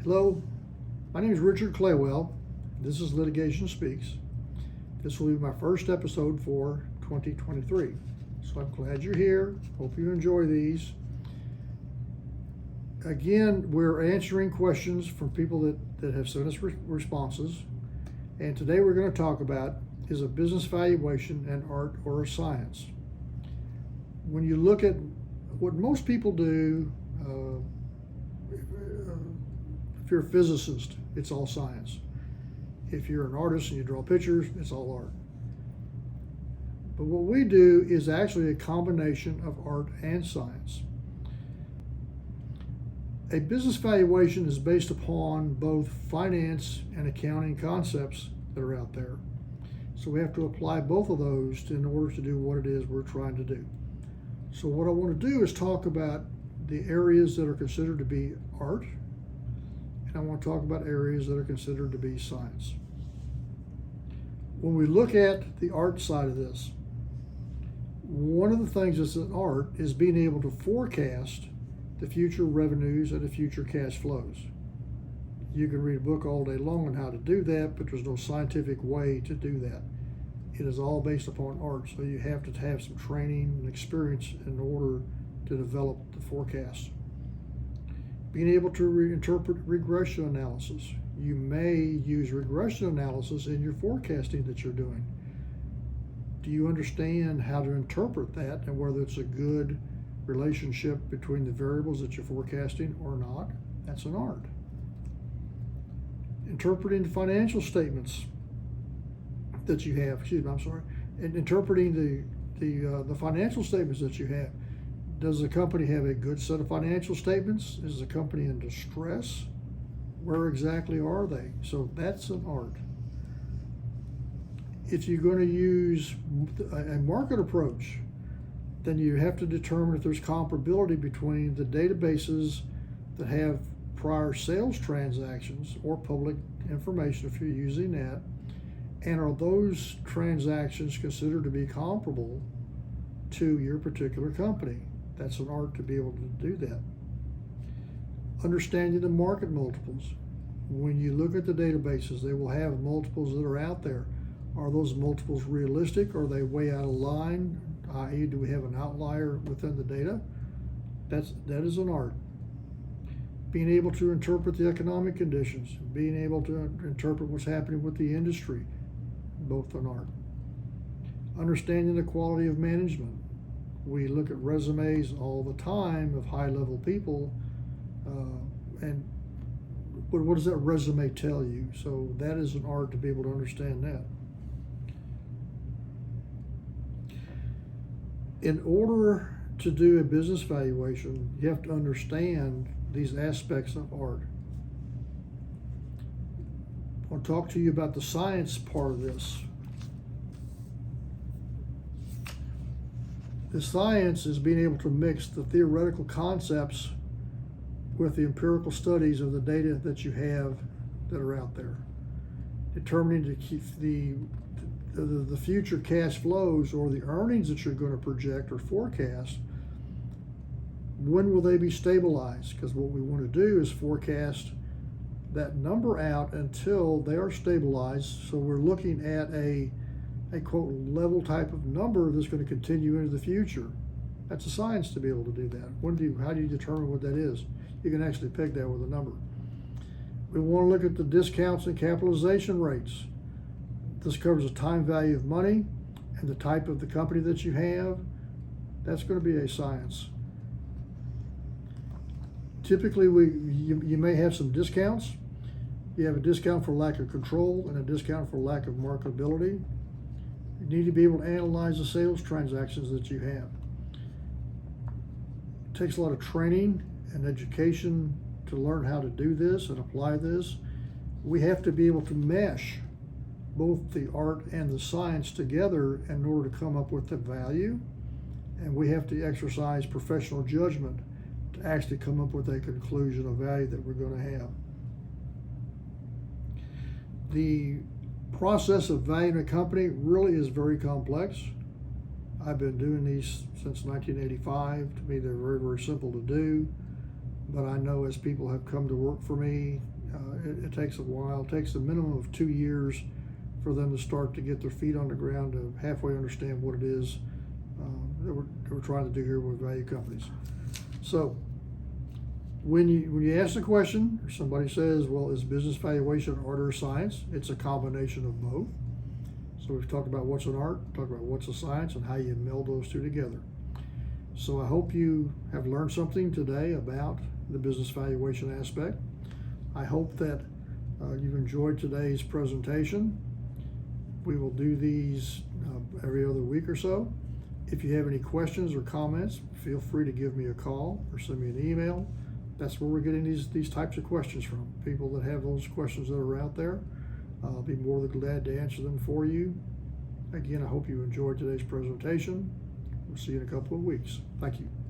Hello, my name is Richard Claywell. This is Litigation Speaks. This will be my first episode for 2023. So I'm glad you're here. Hope you enjoy these. Again, we're answering questions from people that have sent us responses. And today we're going to talk about, is a business valuation an art or a science? When you look at what most people do, if you're a physicist, it's all science. If you're an artist and you draw pictures, it's all art. But what we do is actually a combination of art and science. A business valuation is based upon both finance and accounting concepts that are out there. So we have to apply both of those in order to do what it is we're trying to do. So what I want to do is talk about the areas that are considered to be art, and I want to talk about areas that are considered to be science. When we look at the art side of this, one of the things that's in art is being able to forecast the future revenues and the future cash flows. You can read a book all day long on how to do that, but there's no scientific way to do that. It is all based upon art, so you have to have some training and experience in order to develop the forecast. Being able to interpret regression analysis. You may use regression analysis in your forecasting that you're doing. Do you understand how to interpret that and whether it's a good relationship between the variables that you're forecasting or not? That's an art. Interpreting financial statements that you have, and interpreting the financial statements that you have. Does the company have a good set of financial statements? Is the company in distress? Where exactly are they? So that's an art. If you're going to use a market approach, then you have to determine if there's comparability between the databases that have prior sales transactions or public information if you're using that, and are those transactions considered to be comparable to your particular company? That's an art to be able to do that. Understanding the market multiples. When you look at the databases, they will have multiples that are out there. Are those multiples realistic? Are they way out of line? I.e., do we have an outlier within the data? That is an art. Being able to interpret the economic conditions, being able to interpret what's happening with the industry, both an art. Understanding the quality of management. We look at resumes all the time of high-level people, and what does that resume tell you? So that is an art to be able to understand that. In order to do a business valuation, you have to understand these aspects of art. I want to talk to you about the science part of this. The science is being able to mix the theoretical concepts with the empirical studies of the data that you have that are out there. Determining to keep the future cash flows or the earnings that you're going to project or forecast. When will they be stabilized? Because what we want to do is forecast that number out until they are stabilized. So we're looking at a quote level type of number that's going to continue into the future. That's a science to be able to do that. How do you determine what that is? You can actually pick that with a number. We want to look at the discounts and capitalization rates. This covers the time value of money and the type of the company that you have. That's going to be a science. Typically, you may have some discounts. You have a discount for lack of control and a discount for lack of marketability. You need to be able to analyze the sales transactions that you have. It takes a lot of training and education to learn how to do this and apply this. We have to be able to mesh both the art and the science together in order to come up with the value, and we have to exercise professional judgment to actually come up with a conclusion of value that we're going to have. The process of valuing a company really is very complex. I've been doing these since 1985. To me, they're very, very simple to do. but I know as people have come to work for me, it takes a while. It takes a minimum of 2 years for them to start to get their feet on the ground to halfway understand what it is that we're trying to do here with value companies. So when you ask the question, or somebody says, well, is business valuation art or science? It's a combination of both. So we've talked about what's an art, talked about what's a science, and how you meld those two together. So I hope you have learned something today about the business valuation aspect. I hope that you've enjoyed today's presentation. We will do these every other week or so. If you have any questions or comments, feel free to give me a call or send me an email. That's where we're getting these types of questions from. People that have those questions that are out there. I'll be more than glad to answer them for you. Again, I hope you enjoyed today's presentation. We'll see you in a couple of weeks. Thank you.